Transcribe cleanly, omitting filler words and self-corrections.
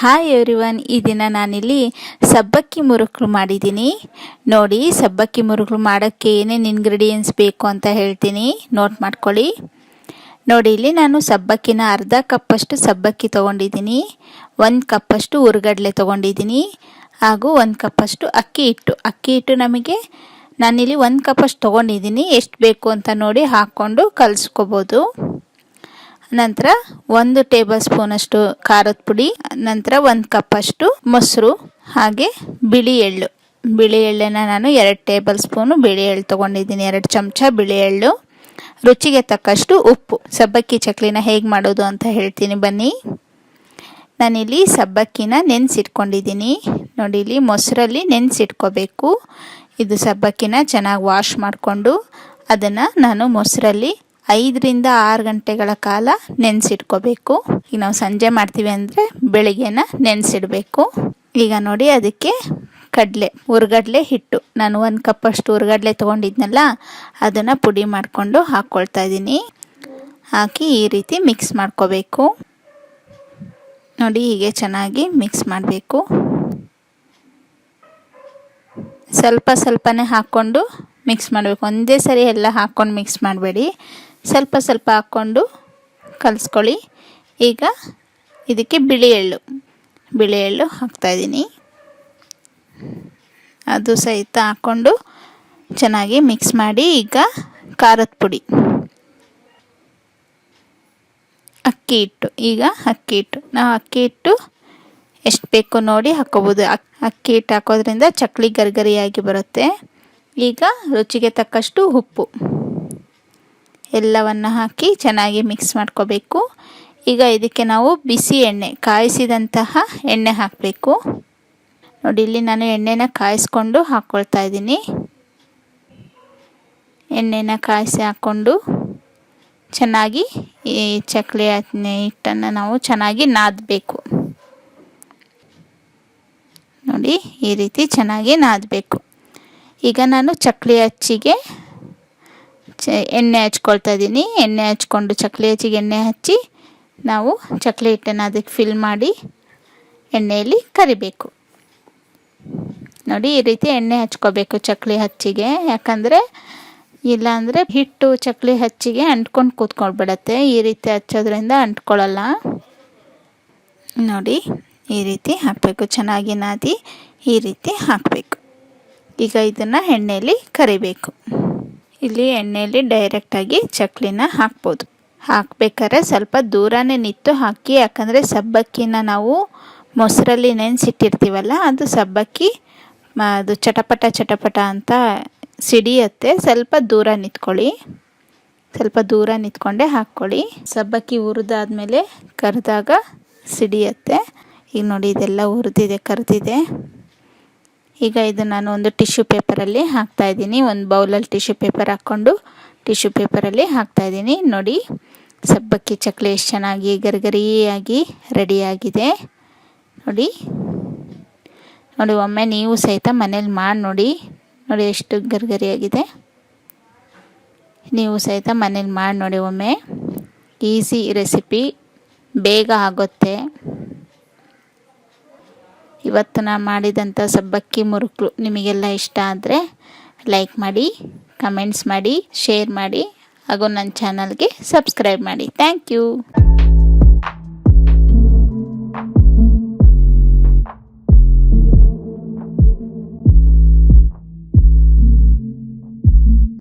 Hi everyone, ಈ ದಿನ ನಾನಿಲ್ಲಿ ಸಬ್ಬಕ್ಕಿ ಮುರುಕಲು ಮಾಡಿದ್ದೀನಿ. ನೋಡಿ, ಸಬ್ಬಕ್ಕಿ ಮುರುಕಲು ಮಾಡೋಕ್ಕೆ ಏನೇನು ಇಂಗ್ರೀಡಿಯೆಂಟ್ಸ್ ಬೇಕು ಅಂತ ಹೇಳ್ತೀನಿ, ನೋಟ್ ಮಾಡ್ಕೊಳ್ಳಿ. ನೋಡಿ, ಇಲ್ಲಿ ನಾನು ಸಬ್ಬಕ್ಕಿನ ಅರ್ಧ ಕಪ್ಪಷ್ಟು ಸಬ್ಬಕ್ಕಿ ತೊಗೊಂಡಿದ್ದೀನಿ, 1 ಕಪ್ಪಷ್ಟು ಹುರ್ಗಡ್ಲೆ ತೊಗೊಂಡಿದ್ದೀನಿ, ಹಾಗೂ 1 ಕಪ್ಪಷ್ಟು ಅಕ್ಕಿ ಹಿಟ್ಟು ನಮಗೆ ನಾನಿಲ್ಲಿ 1 ಕಪ್ಪಷ್ಟು ತೊಗೊಂಡಿದ್ದೀನಿ. ಎಷ್ಟು ಬೇಕು ಅಂತ ನೋಡಿ ಹಾಕ್ಕೊಂಡು ಕಲಿಸ್ಕೋಬೋದು. ನಂತರ 1 ಟೇಬಲ್ ಸ್ಪೂನಷ್ಟು ಖಾರದ ಪುಡಿ, ನಂತರ 1 ಕಪ್ಪಷ್ಟು ಮೊಸರು, ಹಾಗೆ ಬಿಳಿ ಎಳ್ಳನ್ನು ನಾನು 2 ಟೇಬಲ್ ಸ್ಪೂನು ಬಿಳಿ ಎಳ್ಳು ತೊಗೊಂಡಿದ್ದೀನಿ, 2 ಚಮಚ ಬಿಳಿ ಎಳ್ಳು, ರುಚಿಗೆ ತಕ್ಕಷ್ಟು ಉಪ್ಪು. ಸಬ್ಬಕ್ಕಿ ಚಕ್ಲಿನ ಹೇಗೆ ಮಾಡೋದು ಅಂತ ಹೇಳ್ತೀನಿ ಬನ್ನಿ. ನಾನಿಲ್ಲಿ ಸಬ್ಬಕ್ಕಿನ ನೆನೆಸಿಟ್ಕೊಂಡಿದ್ದೀನಿ. ನೋಡಿ, ಇಲ್ಲಿ ಮೊಸರಲ್ಲಿ ನೆನೆಸಿಟ್ಕೋಬೇಕು. ಇದು ಸಬ್ಬಕ್ಕಿನ ಚೆನ್ನಾಗಿ ವಾಶ್ ಮಾಡಿಕೊಂಡು ಅದನ್ನು ನಾನು ಮೊಸರಲ್ಲಿ 5 ರಿಂದ 6 ಗಂಟೆಗಳ ಕಾಲ ನೆನೆಸಿಟ್ಕೋಬೇಕು. ಈಗ ನಾವು ಸಂಜೆ ಮಾಡ್ತೀವಿ ಅಂದರೆ ಬೆಳಿಗ್ಗೆನ ನೆನೆಸಿಡಬೇಕು. ಈಗ ನೋಡಿ, ಅದಕ್ಕೆ ಹುರ್ಗಡ್ಲೆ ಹಿಟ್ಟು ನಾನು 1 ಕಪ್ಪಷ್ಟು ಹುರ್ಗಡ್ಲೆ ತೊಗೊಂಡಿದ್ನಲ್ಲ, ಅದನ್ನು ಪುಡಿ ಮಾಡಿಕೊಂಡು ಹಾಕ್ಕೊಳ್ತಾ ಇದ್ದೀನಿ. ಹಾಕಿ ಈ ರೀತಿ ಮಿಕ್ಸ್ ಮಾಡ್ಕೋಬೇಕು. ನೋಡಿ, ಹೀಗೆ ಚೆನ್ನಾಗಿ ಮಿಕ್ಸ್ ಮಾಡಬೇಕು. ಸ್ವಲ್ಪನೇ ಹಾಕ್ಕೊಂಡು ಮಿಕ್ಸ್ ಮಾಡಬೇಕು. ಒಂದೇ ಸರಿ ಎಲ್ಲ ಹಾಕ್ಕೊಂಡು ಮಿಕ್ಸ್ ಮಾಡಬೇಡಿ, ಸ್ವಲ್ಪ ಹಾಕ್ಕೊಂಡು ಕಲಿಸ್ಕೊಳ್ಳಿ. ಈಗ ಇದಕ್ಕೆ ಬಿಳಿ ಎಳ್ಳು ಹಾಕ್ತಾಯಿದ್ದೀನಿ. ಅದು ಸಹಿತ ಹಾಕ್ಕೊಂಡು ಚೆನ್ನಾಗಿ ಮಿಕ್ಸ್ ಮಾಡಿ. ಈಗ ಖಾರದ ಪುಡಿ, ಅಕ್ಕಿ ಹಿಟ್ಟು ನಾವು ಅಕ್ಕಿ ಹಿಟ್ಟು ಎಷ್ಟು ಬೇಕೋ ನೋಡಿ ಹಾಕ್ಕೋಬೋದು. ಅಕ್ಕಿ ಹಿಟ್ಟು ಹಾಕೋದ್ರಿಂದ ಚಕ್ಲಿ ಗರಿಗರಿಯಾಗಿ ಬರುತ್ತೆ. ಈಗ ರುಚಿಗೆ ತಕ್ಕಷ್ಟು ಉಪ್ಪು ಎಲ್ಲವನ್ನು ಹಾಕಿ ಚೆನ್ನಾಗಿ ಮಿಕ್ಸ್ ಮಾಡ್ಕೋಬೇಕು. ಈಗ ಇದಕ್ಕೆ ನಾವು ಬಿಸಿ ಎಣ್ಣೆ, ಕಾಯಿಸಿದಂತಹ ಎಣ್ಣೆ ಹಾಕಬೇಕು. ನೋಡಿ, ಇಲ್ಲಿ ನಾನು ಎಣ್ಣೆನ ಕಾಯಿಸ್ಕೊಂಡು ಹಾಕ್ಕೊಳ್ತಾ ಇದ್ದೀನಿ. ಎಣ್ಣೆನ ಕಾಯಿಸಿ ಹಾಕ್ಕೊಂಡು ಚೆನ್ನಾಗಿ ಈ ಚಕ್ಲಿ ಹಿಟ್ಟನ್ನು ನಾವು ಚೆನ್ನಾಗಿ ನಾದಬೇಕು. ನೋಡಿ, ಈ ರೀತಿ ಚೆನ್ನಾಗಿ ನಾದಬೇಕು. ಈಗ ನಾನು ಚಕ್ಲಿ ಹಚ್ಚಿಗೆ ಎಣ್ಣೆ ಹಚ್ಕೊಳ್ತಾ ಇದ್ದೀನಿ. ಎಣ್ಣೆ ಹಚ್ಕೊಂಡು ಚಕ್ಲಿ ಹಚ್ಚಿಗೆ ಎಣ್ಣೆ ಹಚ್ಚಿ ನಾವು ಚಕ್ಲಿ ಹಿಟ್ಟನ್ನು ಅದಕ್ಕೆ ಫಿಲ್ ಮಾಡಿ ಎಣ್ಣೆಯಲ್ಲಿ ಕರಿಬೇಕು. ನೋಡಿ, ಈ ರೀತಿ ಎಣ್ಣೆ ಹಚ್ಕೋಬೇಕು ಚಕ್ಲಿ ಹಚ್ಚಿಗೆ, ಯಾಕಂದರೆ ಇಲ್ಲಾಂದರೆ ಹಿಟ್ಟು ಚಕ್ಲಿ ಹಚ್ಚಿಗೆ ಅಂಟ್ಕೊಂಡು ಕೂತ್ಕೊಂಡ್ಬಿಡತ್ತೆ. ಈ ರೀತಿ ಹಚ್ಚೋದ್ರಿಂದ ಅಂಟ್ಕೊಳ್ಳಲ್ಲ. ನೋಡಿ, ಈ ರೀತಿ ಹಾಕಬೇಕು. ಚೆನ್ನಾಗಿ ನಾದಿ ಈ ರೀತಿ ಹಾಕಬೇಕು. ಈಗ ಇದನ್ನು ಎಣ್ಣೆಯಲ್ಲಿ ಕರಿಬೇಕು. ಇಲ್ಲಿ ಎಣ್ಣೆಯಲ್ಲಿ ಡೈರೆಕ್ಟಾಗಿ ಚಕ್ಲಿನ ಹಾಕ್ಬೋದು. ಹಾಕಬೇಕಾದ್ರೆ ಸ್ವಲ್ಪ ದೂರನೇ ನಿಂತು ಹಾಕಿ, ಯಾಕಂದರೆ ಸಬ್ಬಕ್ಕಿನ ನಾವು ಮೊಸರಲ್ಲಿ ನೆನೆಸಿಟ್ಟಿರ್ತೀವಲ್ಲ, ಅದು ಸಬ್ಬಕ್ಕಿ ಅದು ಚಟಪಟ ಅಂತ ಸಿಡಿಯುತ್ತೆ. ಸ್ವಲ್ಪ ದೂರ ನಿಂತ್ಕೊಂಡೇ ಹಾಕ್ಕೊಳ್ಳಿ. ಸಬ್ಬಕ್ಕಿ ಹುರಿದಾದ್ಮೇಲೆ ಕರೆದಾಗ ಸಿಡಿಯುತ್ತೆ. ಈಗ ನೋಡಿ, ಇದೆಲ್ಲ ಕರೆದಿದೆ. ಈಗ ಇದು ನಾನು ಒಂದು ಟಿಶ್ಯೂ ಪೇಪರಲ್ಲಿ ಹಾಕ್ತಾಯಿದ್ದೀನಿ. ಒಂದು ಬೌಲಲ್ಲಿ ಟಿಶ್ಯೂ ಪೇಪರ್ ಹಾಕ್ಕೊಂಡು ಟಿಶ್ಯೂ ಪೇಪರಲ್ಲಿ ಹಾಕ್ತಾಯಿದ್ದೀನಿ. ನೋಡಿ, ಸಬ್ಬಕ್ಕಿ ಚಕ್ಲಿ ಎಷ್ಟು ಚೆನ್ನಾಗಿ ಗರಿಗರಿಯಾಗಿ ರೆಡಿಯಾಗಿದೆ. ನೋಡಿ, ಒಮ್ಮೆ ನೀವು ಸಹಿತ ಮನೇಲಿ ಮಾಡಿ ನೋಡಿ ಎಷ್ಟು ಗರಿಗರಿಯಾಗಿದೆ. ನೀವು ಸಹಿತ ಮನೇಲಿ ಮಾಡಿ ನೋಡಿ ಒಮ್ಮೆ. ಈಸಿ ರೆಸಿಪಿ, ಬೇಗ ಆಗುತ್ತೆ. ಇವತ್ತು ನಾನು ಮಾಡಿದಂಥ ಸಬ್ಬಕ್ಕಿ ಮುರುಕಲು ನಿಮಗೆಲ್ಲ ಇಷ್ಟ ಆದರೆ ಲೈಕ್ ಮಾಡಿ, ಕಮೆಂಟ್ಸ್ ಮಾಡಿ, ಶೇರ್ ಮಾಡಿ, ಹಾಗೂ ನನ್ನ ಚಾನಲ್ಗೆ ಸಬ್ಸ್ಕ್ರೈಬ್ ಮಾಡಿ. Thank you.